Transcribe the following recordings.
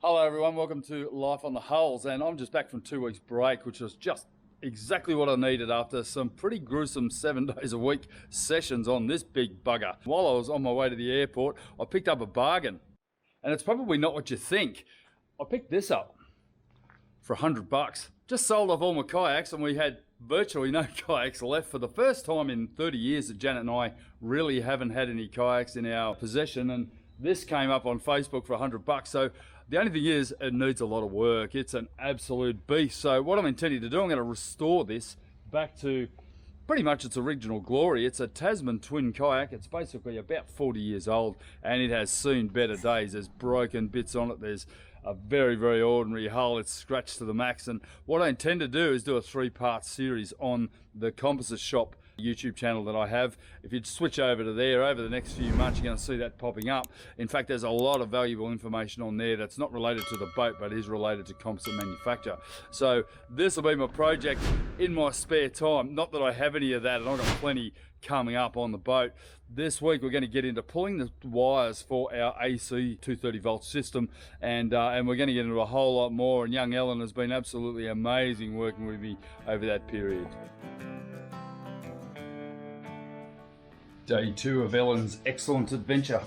Hello everyone, welcome to Life on the Hulls, and I'm just back from 2 weeks break, which was just exactly what I needed after some pretty gruesome 7 days a week sessions on this big bugger. While I was on my way to the airport, I picked up a bargain, and it's probably not what you think. I picked this up for $100. Just sold off all my kayaks, and we had virtually no kayaks left. For the first time in 30 years that Janet and I really haven't had any kayaks in our possession, and this came up on Facebook for $100. So the only thing is, it needs a lot of work. It's an absolute beast. So what I'm intending to do, I'm going to restore this back to pretty much its original glory. It's a Tasman twin kayak. It's basically about 40 years old, and it has seen better days. There's broken bits on it. There's a very, very ordinary hull. It's scratched to the max. And what I intend to do is do a 3-part series on the Composite Shop YouTube channel that I have. If you'd switch over to there over the next few months, you're going to see that popping up. In fact, there's a lot of valuable information on there that's not related to the boat, but is related to composite manufacture. So this will be my project in my spare time. Not that I have any of that, and I've got plenty coming up on the boat. This week we're going to get into pulling the wires for our AC 230 volt system, and we're going to get into a whole lot more. And young Ellen has been absolutely amazing working with me over that period. Day 2 of Ellen's excellent adventure.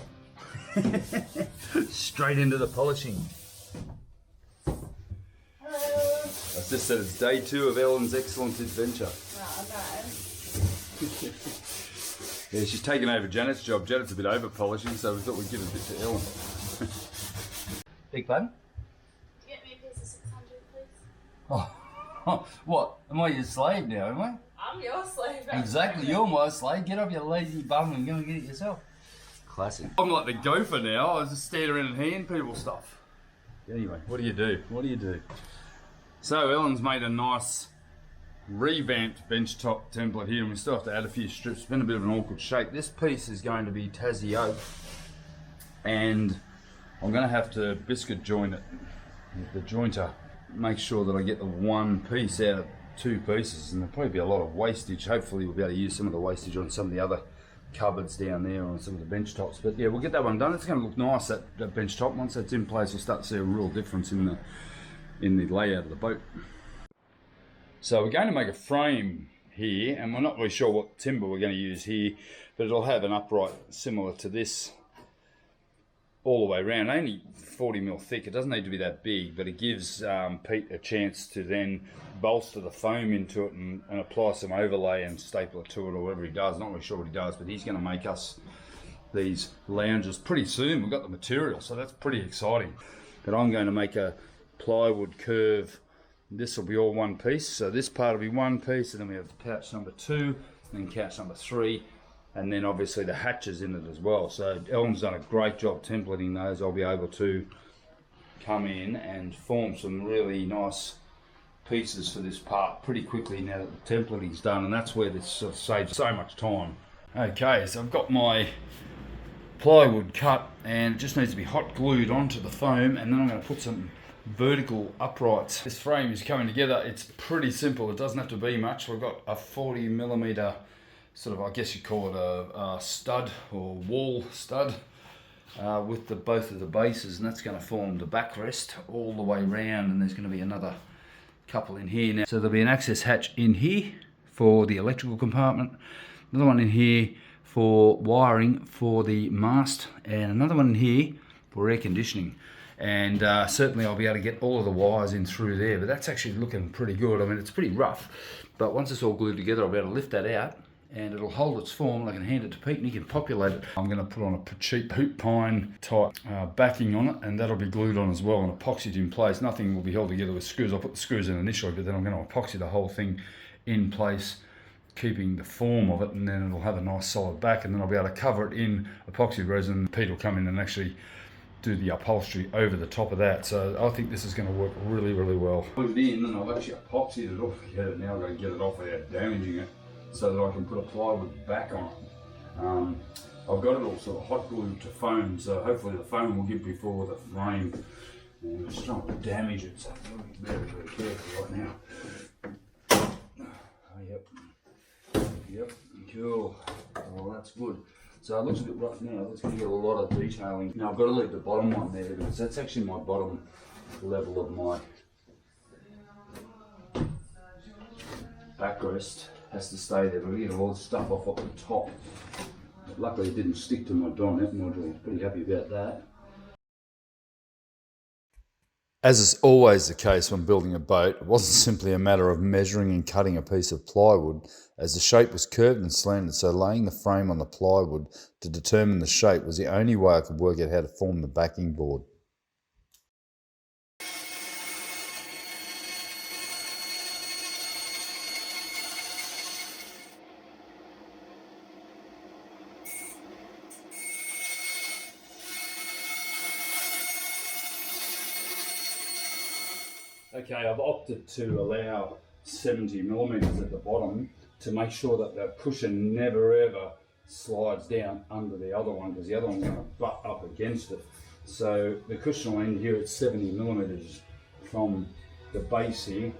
Straight into the polishing. Hello. I just said it's day 2 of Ellen's excellent adventure. Oh, no. Yeah, she's taken over Janet's job. Janet's a bit over polishing, so we thought we'd give a bit to Ellen. Big bun? Get me a piece of 600, please. Oh, what? Am I your slave now, am I? I'm your slave. Exactly, you're my slave. Get off your lazy bum and go and get it yourself. Classic. I'm like the gopher now. I just stand around and hand people stuff. Anyway, what do you do? What do you do? So Ellen's made a nice revamped benchtop template here, and we still have to add a few strips. It's been a bit of an awkward shape. This piece is going to be Tassie oak, and I'm going to have to biscuit joint it with the jointer. Make sure that I get the one piece out of 2 pieces, and there'll probably be a lot of wastage. Hopefully we'll be able to use some of the wastage on some of the other cupboards down there on some of the bench tops. But yeah, we'll get that one done. It's going to look nice, that bench top. Once that's in place, we'll start to see a real difference in the layout of the boat. So we're going to make a frame here, and we're not really sure what timber we're going to use here, but it'll have an upright similar to this all the way around, only 40mm thick. It doesn't need to be that big, but it gives Pete a chance to then bolster the foam into it and apply some overlay and staple it to it, or whatever he does. Not really sure what he does, but he's going to make us these lounges pretty soon. We've got the material, so that's pretty exciting. But I'm going to make a plywood curve. This will be all one piece, so this part will be one piece, and then we have couch number 2, and then couch number 3, and then obviously the hatches in it as well. So Ellen's done a great job templating those. I'll be able to come in and form some really nice pieces for this part pretty quickly now that the templating's done, and that's where this sort of saves so much time. Okay, so I've got my plywood cut, and it just needs to be hot glued onto the foam, and then I'm going to put some vertical uprights. This frame is coming together. It's pretty simple. It doesn't have to be much. We've got a 40mm sort of, I guess you'd call it a stud or wall stud with both of the bases, and that's going to form the backrest all the way around, and there's going to be another couple in here now. So there'll be an access hatch in here for the electrical compartment, another one in here for wiring for the mast, and another one in here for air conditioning. And certainly I'll be able to get all of the wires in through there, but that's actually looking pretty good. I mean, it's pretty rough, but once it's all glued together, I'll be able to lift that out, and it'll hold its form, and I can hand it to Pete and he can populate it. I'm going to put on a cheap hoop pine type backing on it, and that'll be glued on as well and epoxied in place. Nothing will be held together with screws. I'll put the screws in initially, but then I'm going to epoxy the whole thing in place, keeping the form of it, and then it'll have a nice solid back, and then I'll be able to cover it in epoxy resin. Pete will come in and actually do the upholstery over the top of that. So I think this is going to work really, really well. Put it in, and I've actually epoxied it off here. Now I've got to get it off without damaging it, so that I can put a plywood back on it. I've got it all sort of hot glued to foam, so hopefully the foam will get before the frame. And I'm just trying to damage it, so I'm going to be very, very careful right now. Oh, yep, cool. Well, that's good. So it looks a bit rough now. It's going to get a lot of detailing. Now I've got to leave the bottom one there because that's actually my bottom level of my backrest. Has to stay there, but we get all the stuff off the top. But luckily it didn't stick to my donut module. Pretty happy about that. As is always the case when building a boat, it wasn't simply a matter of measuring and cutting a piece of plywood, as the shape was curved and slanted, so laying the frame on the plywood to determine the shape was the only way I could work out how to form the backing board. Okay, I've opted to allow 70mm at the bottom to make sure that the cushion never ever slides down under the other one, because the other one's going to butt up against it. So the cushion will end here at 70mm from the base here,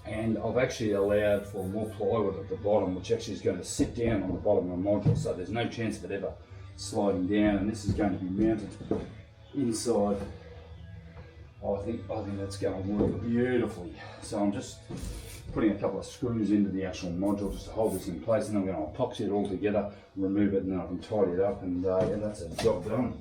and I've actually allowed for more plywood at the bottom, which actually is going to sit down on the bottom of the module, so there's no chance of it ever sliding down, and this is going to be mounted inside. I think that's going to work beautifully. So I'm just putting a couple of screws into the actual module just to hold this in place, and then I'm going to epoxy it all together, remove it, and then I can tidy it up, and yeah, that's a job done.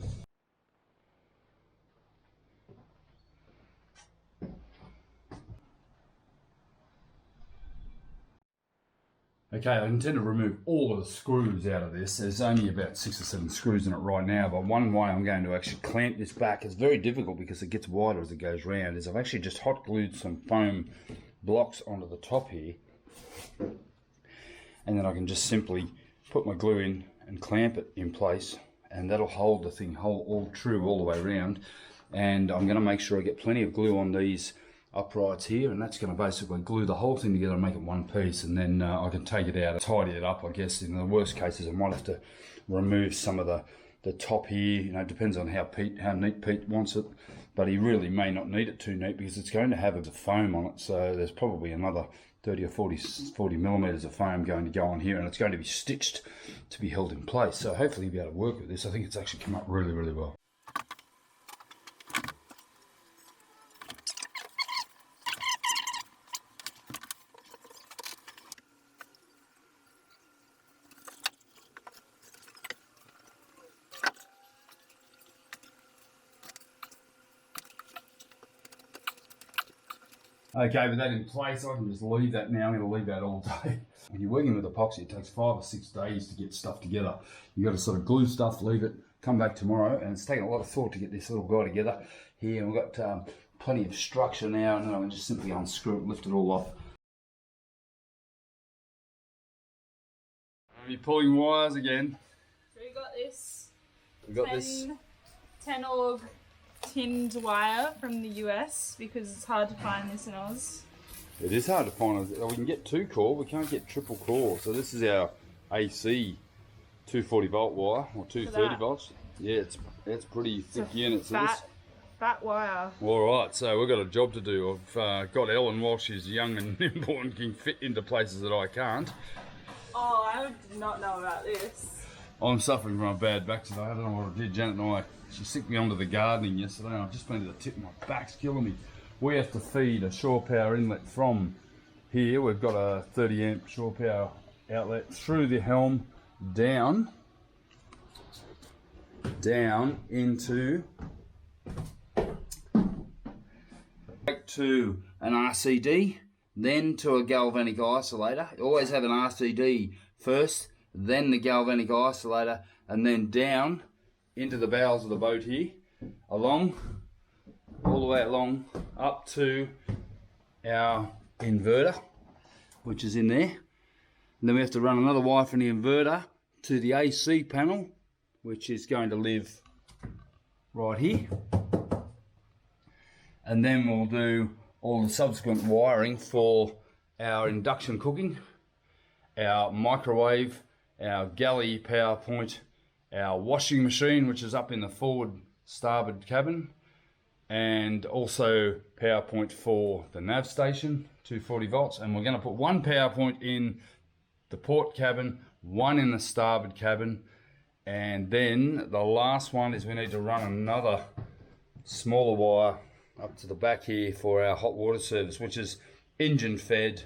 Okay, I intend to remove all of the screws out of this. There's only about 6 or 7 screws in it right now, but one way I'm going to actually clamp this back, it's very difficult because it gets wider as it goes round, is I've actually just hot glued some foam blocks onto the top here, and then I can just simply put my glue in and clamp it in place, and that'll hold the thing all true all the way around. And I'm going to make sure I get plenty of glue on these uprights here, and that's going to basically glue the whole thing together and make it one piece, and then I can take it out and tidy it up. I guess in the worst cases I might have to remove some of the top here, you know, it depends on how neat Pete wants it, but he really may not need it too neat because it's going to have a foam on it, so there's probably another 30 or 40 millimeters of foam going to go on here, and it's going to be stitched to be held in place. So hopefully you'll be able to work with this. I think it's actually come up really, really well. Okay, with that in place, I can just leave that now. I'm going to leave that all day. When you're working with epoxy, it takes 5 or 6 days to get stuff together. You've got to sort of glue stuff, leave it, come back tomorrow, and it's taken a lot of thought to get this little guy together. Here, we've got plenty of structure now, and then I can just simply unscrew it, lift it all off. Are you pulling wires again? So we got this. We got this 10 org tinned wire from the US because it's hard to find this in Oz. It is hard to find. We can get 2 core, we can't get triple core. So this is our AC 240 volt wire, or 230 volts. Yeah, it's pretty thick unit. Fat wire. Alright, so we've got a job to do. I've got Ellen while she's young and nimble and can fit into places that I can't. Oh, I did not know about this. I'm suffering from a bad back today. I don't know what I did. Janet and I, she sicked me onto the gardening yesterday, and I've just been to the tip. My back's killing me. We have to feed a shore power inlet from here. We've got a 30 amp shore power outlet through the helm down into to an RCD, then to a galvanic isolator. You always have an RCD first, then the galvanic isolator, and then down into the bowels of the boat here, all the way along up to our inverter, which is in there. And then we have to run another wire from the inverter to the AC panel, which is going to live right here. And then we'll do all the subsequent wiring for our induction cooking, our microwave, our galley power point, our washing machine, which is up in the forward starboard cabin, and also power point for the nav station, 240 volts. And we're going to put 1 power point in the port cabin, 1 in the starboard cabin, And then the last one is we need to run another smaller wire up to the back here for our hot water service, which is engine fed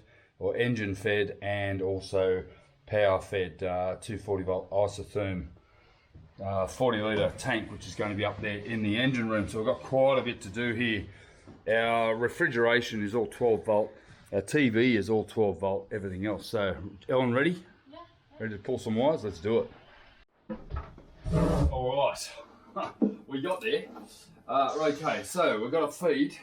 and also power fed 240 volt isotherm 40 litre tank, which is going to be up there in the engine room. So we've got quite a bit to do here. Our refrigeration is all 12 volt, our TV is all 12 volt, everything else. So Ellen, ready? Yeah. Ready to pull some wires? Let's do it. All right, we got there. Okay, so we've got to feed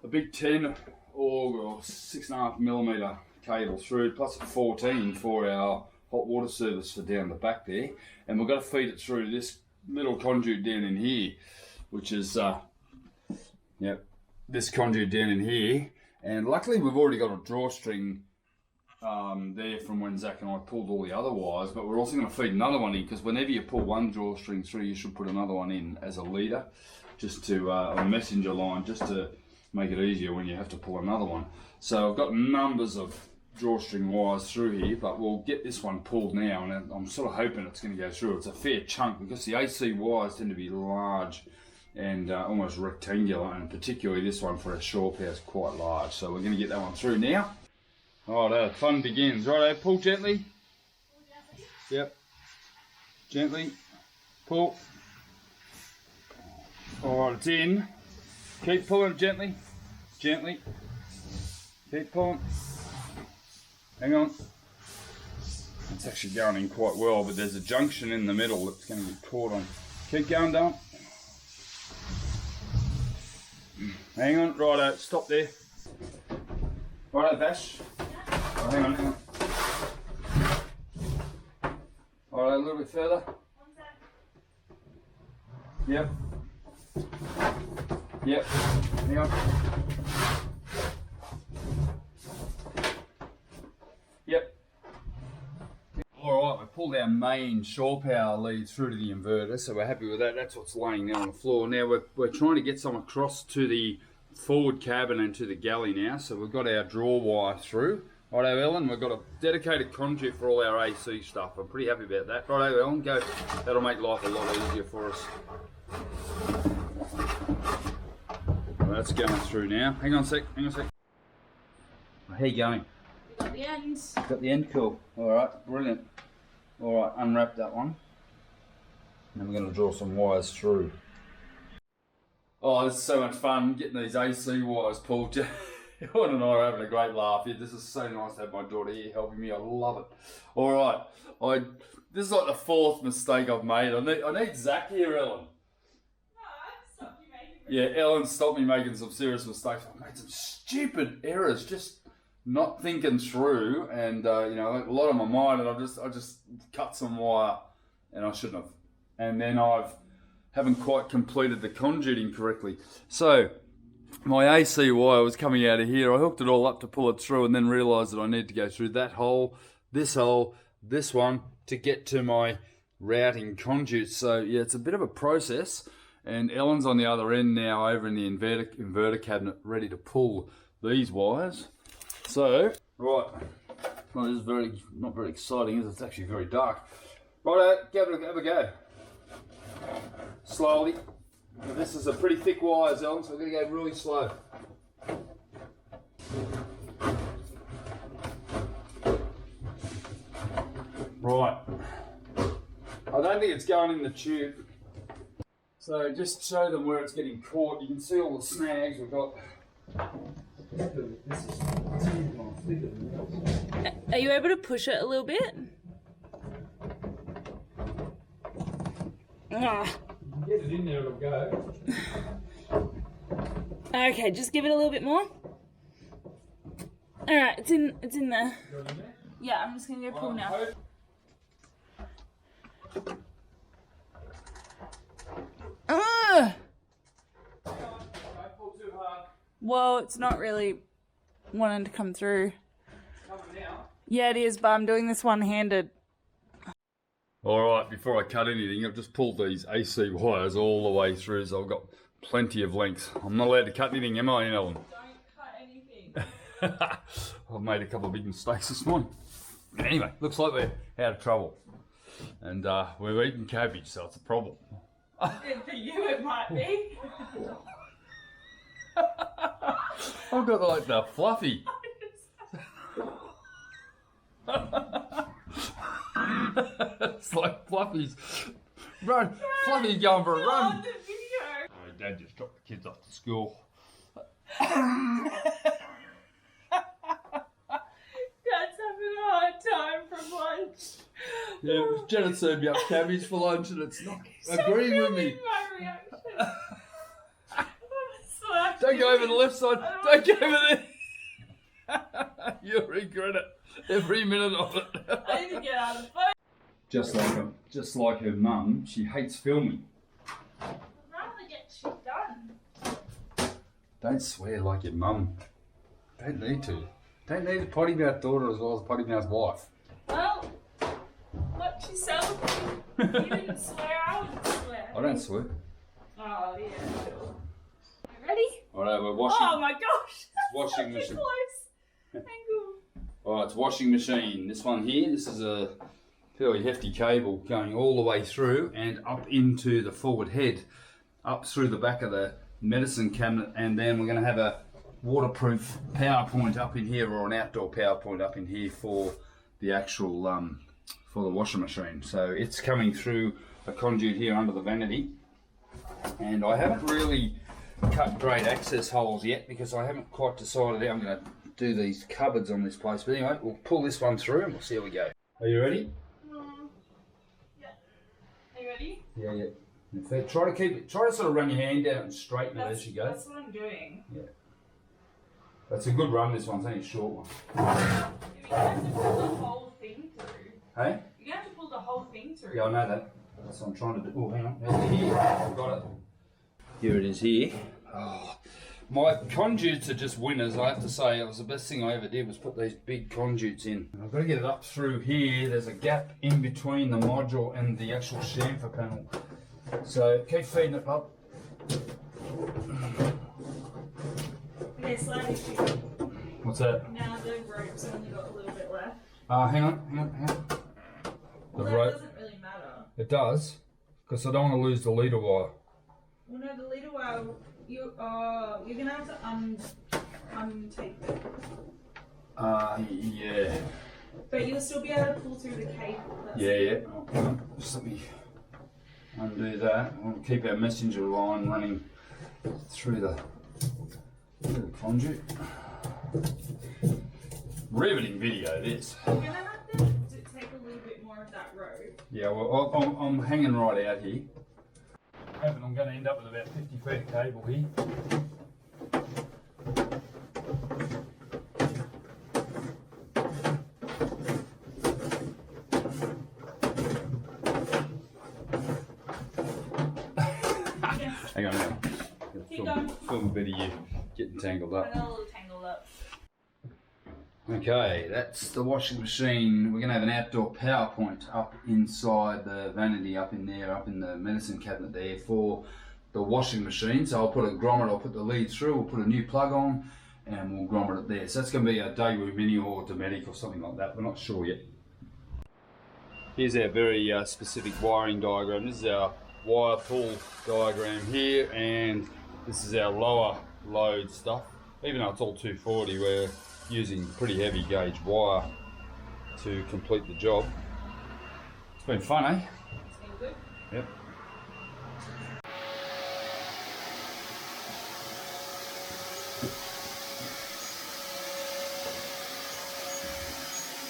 a big 10 or 6.5 millimetre cable through, plus a 14 for our hot water service for down the back there, and we've got to feed it through this little conduit down in here, which is this conduit down in here. And luckily we've already got a drawstring there from when Zach and I pulled all the other wires, but we're also going to feed another one in, because whenever you pull one drawstring through, you should put another one in as a leader, just to a messenger line, just to make it easier when you have to pull another one. So I've got numbers of drawstring wires through here, but we'll get this one pulled now, and I'm sort of hoping it's going to go through. It's a fair chunk, because the AC wires tend to be large and almost rectangular, and particularly this one for a shore power is quite large. So we're going to get that one through now. Righto, fun begins. Righto, pull gently. Yep. Gently. Pull. Alright, it's in. Keep pulling gently. Gently. Keep pulling. Hang on. It's actually going in quite well, but there's a junction in the middle that's going to get caught on. Keep going, Dom. Hang on, righto, stop there. Righto, Bash. Oh, hang on. Righto, a little bit further. Yep. Yep. Hang on. Yep. Alright, we pulled our main shore power lead through to the inverter, so we're happy with that. That's what's laying there on the floor. Now we're trying to get some across to the forward cabin and to the galley now, so we've got our draw wire through. Righto, Ellen, we've got a dedicated conduit for all our AC stuff. I'm pretty happy about that. Righto, Ellen, go. That'll make life a lot easier for us. Well, that's going through now. Hang on a sec, hang on a sec. How you going? Got the end. Got the end, cool. Alright, brilliant. Alright, unwrap that one. And then we're going to draw some wires through. Oh, this is so much fun, getting these AC wires pulled. Ewan and I are having a great laugh here. This is so nice to have my daughter here helping me. I love it. Alright, this is like the fourth mistake I've made. I need Zach here, Ellen. No, I've stopped you making mistakes. Yeah, Ellen stopped me making some serious mistakes. I made some stupid errors, just not thinking through, and you know, a lot on my mind, and I just cut some wire, and I shouldn't have. And then haven't quite completed the conduiting correctly. So my AC wire was coming out of here. I hooked it all up to pull it through, and then realised that I need to go through that hole, this one, to get to my routing conduit. So yeah, it's a bit of a process. And Ellen's on the other end now, over in the inverter cabinet, ready to pull these wires. So, right, well, this is not very exciting, is it? It's actually very dark. Right, have a go. Slowly. Now, this is a pretty thick wire, Ellen, so we're going to go really slow. Right. I don't think it's going in the tube. So just show them where it's getting caught. You can see all the snags we've got. Are you able to push it a little bit? Get it in there, it'll go. Okay, just give it a little bit more. Alright, it's in there. Yeah, I'm just gonna go pull now. Well, it's not really wanting to come through. Yeah, it is, but I'm doing this one-handed. Alright, before I cut anything, I've just pulled these AC wires all the way through, so I've got plenty of length. I'm not allowed to cut anything, am I, Ellen? Don't cut anything. I've made a couple of big mistakes this morning. Anyway, looks like we're out of trouble. And we're eating cabbage, so it's a problem. And for you it might be. I've got like the fluffy. It's like Fluffy's. Run! Fluffy's going for a run. The video. My dad just dropped the kids off to school. Dad's having a hard time from lunch. Yeah, Janet served me up cabbage for lunch and it's not agreeing with me. My reaction. Don't go over the left side. Don't go over there. You'll regret it every minute of it. I need to get out of the phone. Just like her mum, she hates filming. I'd rather get shit done. Don't swear like your mum. Don't need to. Don't need a potty mouth daughter as well as a potty mouth wife. Well, what you celebrate? You didn't swear, I wouldn't swear. I don't swear. Oh, yeah, sure. You ready? Alright, we're washing. Oh my gosh! Washing That's such machine. a close angle. Alright, it's washing machine. This one here, this is a fairly hefty cable going all the way through and up into the forward head, up through the back of the medicine cabinet, and then we're going to have a waterproof power point up in here, or an outdoor power point up in here for the actual for the washing machine. So it's coming through a conduit here under the vanity, and I haven't really cut great access holes yet because I haven't quite decided how I'm going to do these cupboards on this place. But anyway, we'll pull this one through and we'll see how we go. Are you ready? Yeah. Are you ready? Yeah, yeah. In fact, try to sort of run your hand down and straighten it as you go. That's what I'm doing. Yeah. That's a good run, this one's only a short one. You have to pull the whole thing through. Hey? You have to pull the whole thing through. Yeah, I know that. That's what I'm trying to do. Oh, hang on. Here. I've got it. Here it is here. Oh, my conduits are just winners, I have to say. It was the best thing I ever did was put these big conduits in. I've got to get it up through here. There's a gap in between the module and the actual chamfer panel. So keep feeding it up. Okay, slight issue. What's that? Now the rope's only got a little bit left. Hang on. The Well, that rope. doesn't really matter. It does, because I don't want to lose the leader wire. Well, no, the leader wire, you're gonna have to untake it. Yeah. But you'll still be able to pull through the cable. That's Yeah. Hang on. Just let me undo that. We'll keep our messenger line running through the conduit. Riveting video, this. You're gonna have to take a little bit more of that rope. Yeah, well, I'm hanging right out here. I'm going to end up with about 50 feet of cable here. Hang on. Keep going. Film a bit of you getting tangled I up. got a little tangled up. Okay, that's the washing machine. We're going to have an outdoor power point up inside the vanity, up in there, up in the medicine cabinet there for the washing machine. So I'll put a grommet, I'll put the lead through, we'll put a new plug on, and we'll grommet it there. So that's going to be a Daewoo Mini or Dometic or something like that. We're not sure yet. Here's our very specific wiring diagram. This is our wire pull diagram here, and this is our lower load stuff. Even though it's all 240, we're using pretty heavy gauge wire to complete the job. It's been fun, eh? It's been good. Yep.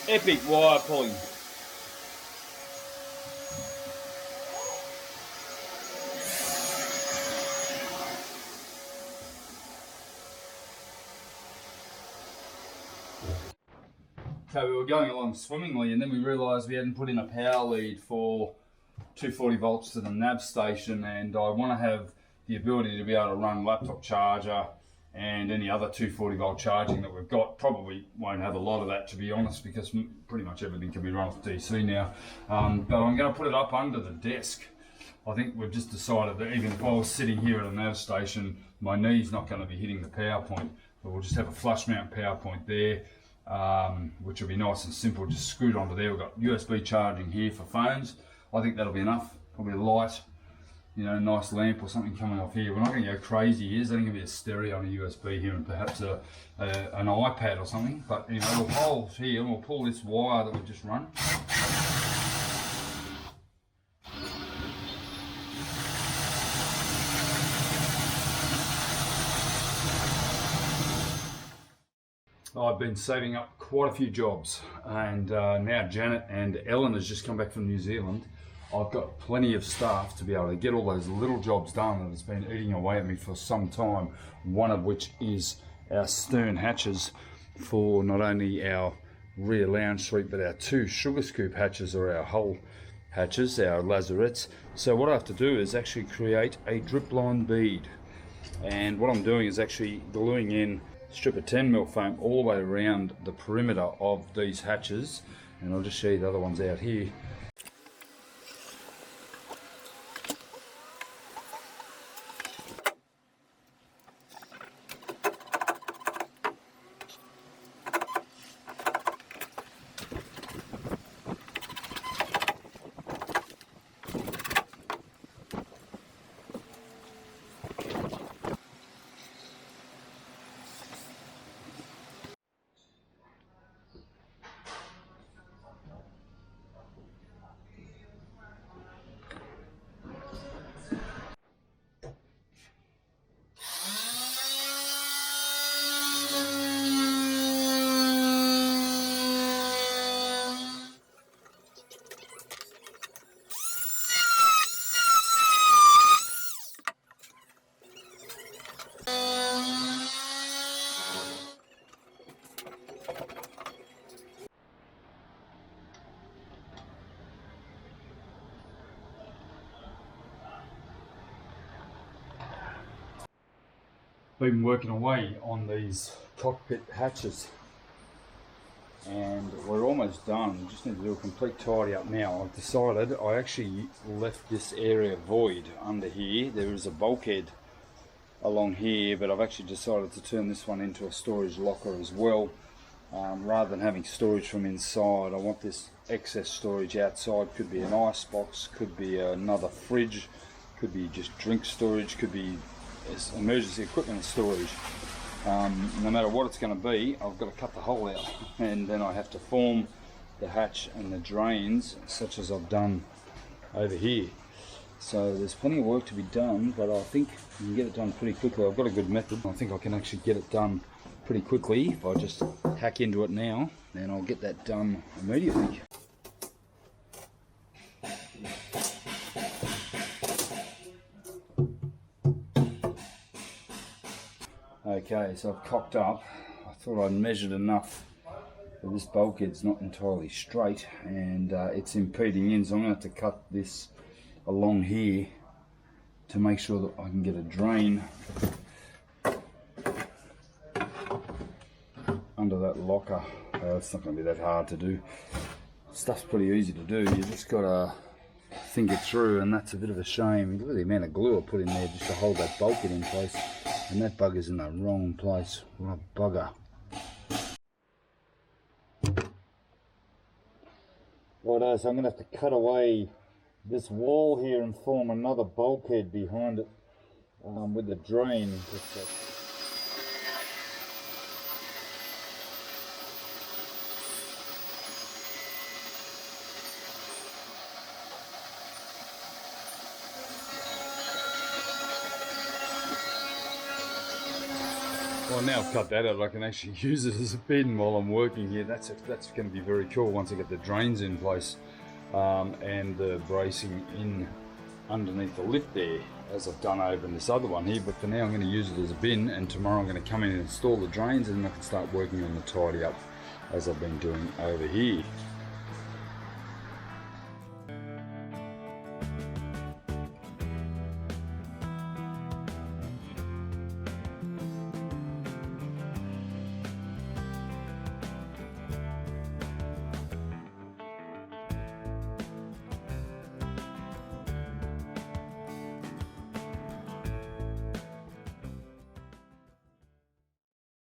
Epic wire pulling. So we were going along swimmingly, and then we realised we hadn't put in a power lead for 240 volts to the nav station, and I want to have the ability to be able to run laptop charger and any other 240 volt charging that we've got. Probably won't have a lot of that, to be honest, because pretty much everything can be run off DC now. But I'm going to put it up under the desk. I think we've just decided that even if I was sitting here at a nav station, my knee's not going to be hitting the power point, but we'll just have a flush mount power point there. which will be nice and simple, just screwed onto there. We've got USB charging here for phones. I think that'll be enough. Probably a light, you know, nice lamp or something coming off here. We're not going to go crazy here. There's only going to be a stereo and a USB here and perhaps an iPad or something. But, you know, we'll hold here and we'll pull this wire that we've just run. I've been saving up quite a few jobs, and now Janet and Ellen has just come back from New Zealand. I've got plenty of staff to be able to get all those little jobs done that has been eating away at me for some time, one of which is our stern hatches for not only our rear lounge suite but our two sugar scoop hatches, or our hull hatches, our lazarettes. So what I have to do is actually create a drip line bead, and what I'm doing is actually gluing in strip of 10mm foam all the way around the perimeter of these hatches, and I'll just show you the other ones out here. Been working away on these cockpit hatches and we're almost done. Just need to do a complete tidy up now. I've decided I actually left this area void under here. There is a bulkhead along here, but I've actually decided to turn this one into a storage locker as well. Rather than having storage from inside, I want this excess storage outside. Could be an ice box, could be another fridge, could be just drink storage, could be emergency equipment storage. No matter what it's going to be, I've got to cut the hole out, and then I have to form the hatch and the drains such as I've done over here. So there's plenty of work to be done, but I think you can get it done pretty quickly. I've got a good method. I think I can actually get it done pretty quickly. If I just hack into it now, then I'll get that done immediately. Okay, so I've cocked up. I thought I'd measured enough, but this bulkhead's not entirely straight and it's impeding in, so I'm going to have to cut this along here to make sure that I can get a drain under that locker. It's not going to be that hard to do. Stuff's pretty easy to do. You just got to think it through, and that's a bit of a shame. Look at the amount of glue I put in there just to hold that bulkhead in place. And that bugger's in the wrong place. What a bugger. Righto, so I'm going to have to cut away this wall here and form another bulkhead behind it with the drain. Well, now I've cut that out, I can actually use it as a bin while I'm working here. That's going to be very cool once I get the drains in place and the bracing in underneath the lip there, as I've done over in this other one here. But for now I'm going to use it as a bin, and tomorrow I'm going to come in and install the drains, and then I can start working on the tidy up as I've been doing over here.